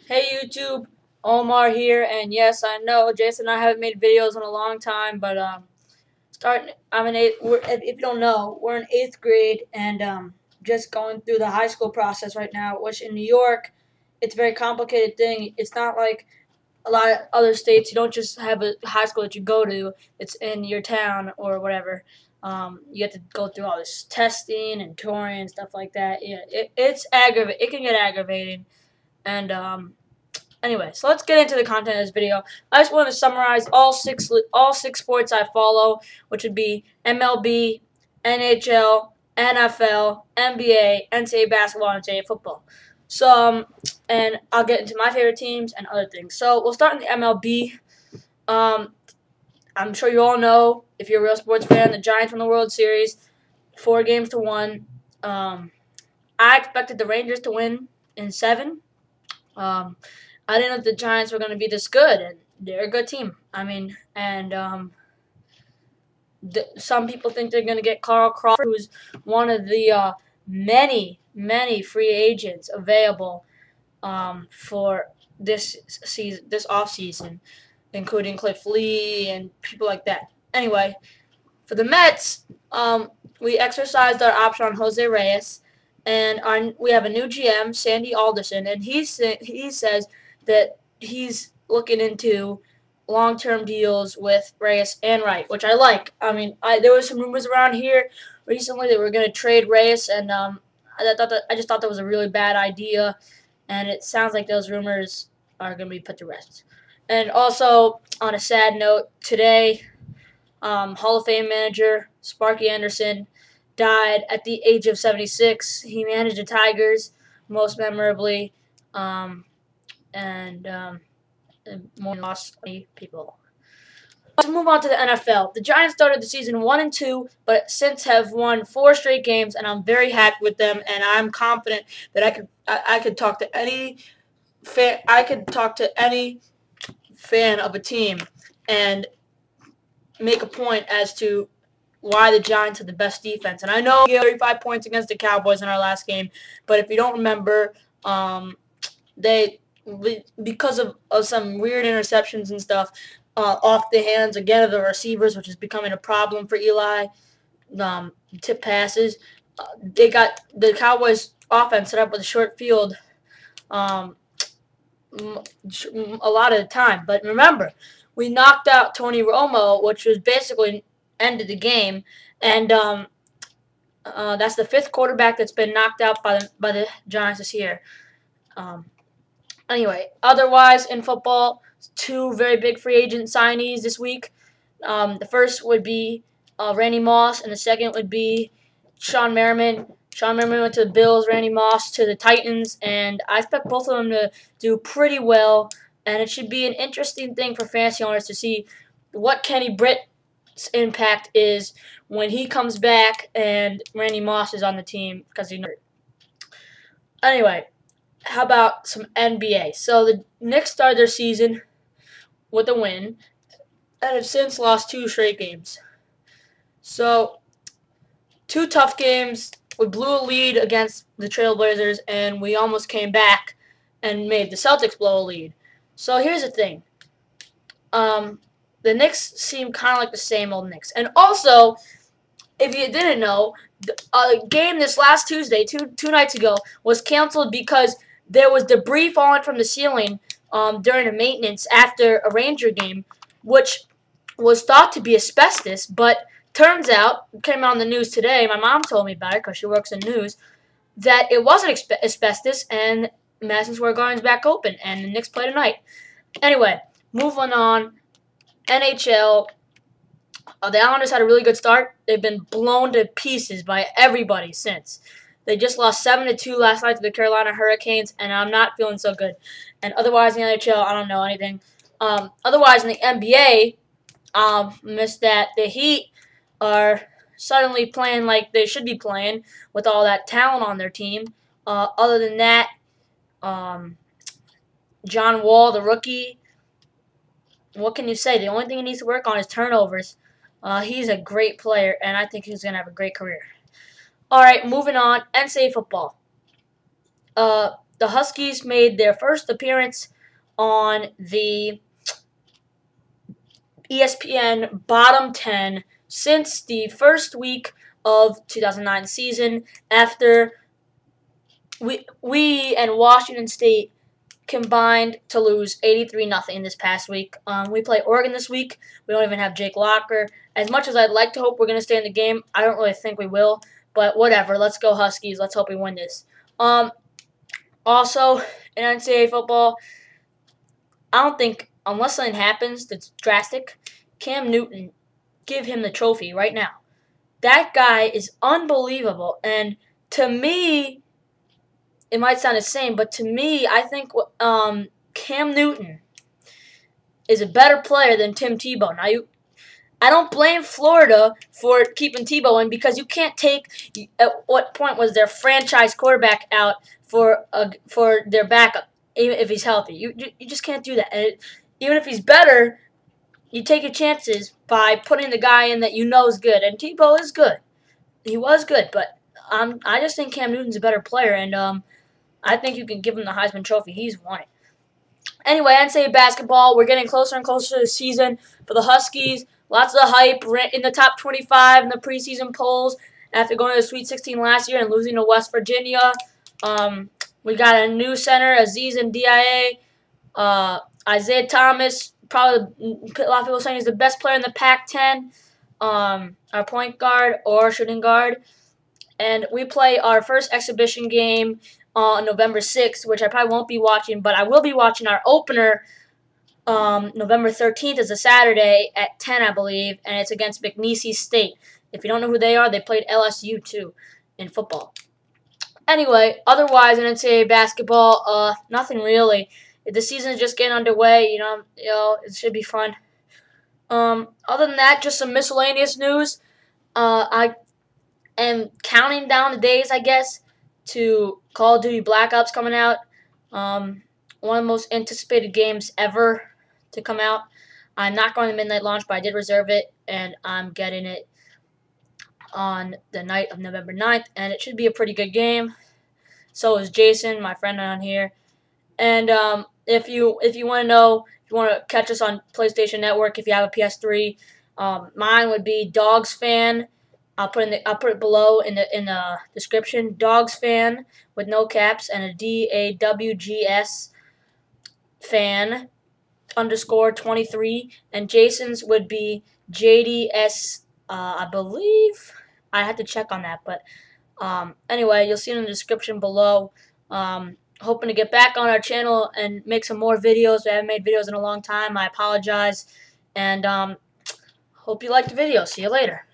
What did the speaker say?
Hey YouTube, Omar here, and yes, I know Jason and I haven't made videos in a long time, but starting, I'm in eighth. If you don't know, we're in eighth grade, and just going through the high school process right now. Which in New York, it's a very complicated thing. It's not like a lot of other states. You don't just have a high school that you go to. It's in your town or whatever. You have to go through all this testing and touring and stuff like that. Yeah, it's aggravating. It can get aggravating, and anyway, so let's get into the content of this video. I just want to summarize all six sports I follow, which would be MLB, NHL, NFL, NBA, NCAA basketball, and NCAA football. So, and I'll get into my favorite teams and other things. So we'll start in the MLB. Um, I'm sure you all know, if you're a real sports fan, the Giants won the World Series, 4 games to 1. I expected the Rangers to win in 7. I didn't know the Giants were going to be this good, and they're a good team. I mean, and some people think they're going to get Carl Crawford, who's one of the many free agents available for this season, this off season, including Cliff Lee and people like that. Anyway, for the Mets, we exercised our option on Jose Reyes, and we have a new GM, Sandy Alderson, and he says that he's looking into long-term deals with Reyes and Wright, which I like. I mean, there were some rumors around here recently that we're going to trade Reyes, and I just thought that was a really bad idea, and it sounds like those rumors are going to be put to rest. And also, on a sad note, today, Hall of Fame manager Sparky Anderson died at the age of 76. He managed the Tigers, most memorably, and more lost people. Let's move on to the NFL. The Giants started the season 1-2, but since have won 4 straight games, and I'm very happy with them. And I'm confident that I could talk to any fan. I could talk to any fan of a team and make a point as to why the Giants have the best defense. And I know we gave 35 points against the Cowboys in our last game, but if you don't remember, because of some weird interceptions and stuff off the hands again of the receivers, which is becoming a problem for Eli, tip passes, they got the Cowboys offense set up with a short field a lot of the time. But remember, we knocked out Tony Romo, which was basically ended the game, and that's the 5th quarterback that's been knocked out by the Giants this year. Anyway, otherwise in football, 2 very big free agent signees this week. The first would be Randy Moss, and the second would be Sean Merriman. Sean Merriman went to the Bills, Randy Moss to the Titans, and I expect both of them to do pretty well. And it should be an interesting thing for fantasy owners to see what Kenny Britt's impact is when he comes back and Randy Moss is on the team because he's hurt. Anyway, how about some NBA? So the Knicks started their season with a win and have since lost 2 straight games. So 2 tough games. We blew a lead against the Trailblazers, and we almost came back and made the Celtics blow a lead. So here's the thing. The Knicks seem kind of like the same old Knicks. And also, if you didn't know, the game this last Tuesday, two nights ago, was canceled because there was debris falling from the ceiling during a maintenance after a Ranger game, which was thought to be asbestos, but turns out, it came out on the news today, my mom told me about it because she works in news, that it wasn't asbestos, and Madison Square Garden's back open, and the Knicks play tonight. Anyway, moving on, NHL, the Islanders had a really good start. They've been blown to pieces by everybody since. They just lost 7-2 last night to the Carolina Hurricanes, and I'm not feeling so good. And otherwise in the NHL, I don't know anything. Otherwise in the NBA, missed that. The Heat are suddenly playing like they should be playing with all that talent on their team. Other than that, John Wall, the rookie, what can you say? The only thing he needs to work on is turnovers. He's a great player, and I think he's going to have a great career. All right, moving on. NCAA football. the Huskies made their first appearance on the ESPN Bottom 10 since the first week of 2009 season after we and Washington State combined to lose 83-0 this past week. We play Oregon this week. We don't even have Jake Locker. As much as I'd like to hope we're going to stay in the game, I don't really think we will. But whatever. Let's go Huskies. Let's hope we win this. Also, in NCAA football, I don't think, unless something happens that's drastic, Cam Newton, give him the trophy right now. That guy is unbelievable. And to me, it might sound the same, but to me, I think Cam Newton is a better player than Tim Tebow. Now, I don't blame Florida for keeping Tebow in because you can't take. At what point was their franchise quarterback out for their backup, even if he's healthy? You just can't do that. And even if he's better, you take your chances by putting the guy in that you know is good. And Tebow is good. He was good, but I just think Cam Newton's a better player, and I think you can give him the Heisman Trophy. He's won it. Anyway, NCAA basketball, we're getting closer and closer to the season for the Huskies. Lots of hype in the top 25 in the preseason polls after going to the Sweet 16 last year and losing to West Virginia. We got a new center, Aziz and DIA. Isaiah Thomas, probably a lot of people saying he's the best player in the Pac-10. Our point guard or shooting guard. And we play our first exhibition game on November 6th, which I probably won't be watching, but I will be watching our opener. November 13th is a Saturday at 10, I believe, and it's against McNeese State. If you don't know who they are, they played LSU too in football. Anyway, otherwise in NCAA basketball, nothing really. The season is just getting underway. You know, it should be fun. Other than that, just some miscellaneous news. I am counting down the days, I guess, to Call of Duty Black Ops coming out. One of the most anticipated games ever to come out. I'm not going to midnight launch, but I did reserve it, and I'm getting it on the night of November 9th, and it should be a pretty good game. So is Jason, my friend on here. And if you want to know, if you want to catch us on PlayStation Network, if you have a PS3, mine would be Dogs Fan. I'll put it below in the description. Dogs Fan with no caps and a DAWGS fan _23, and Jason's would be JDS. I believe I had to check on that, but anyway, you'll see it in the description below. Hoping to get back on our channel and make some more videos. I haven't made videos in a long time. I apologize, and hope you liked the video. See you later.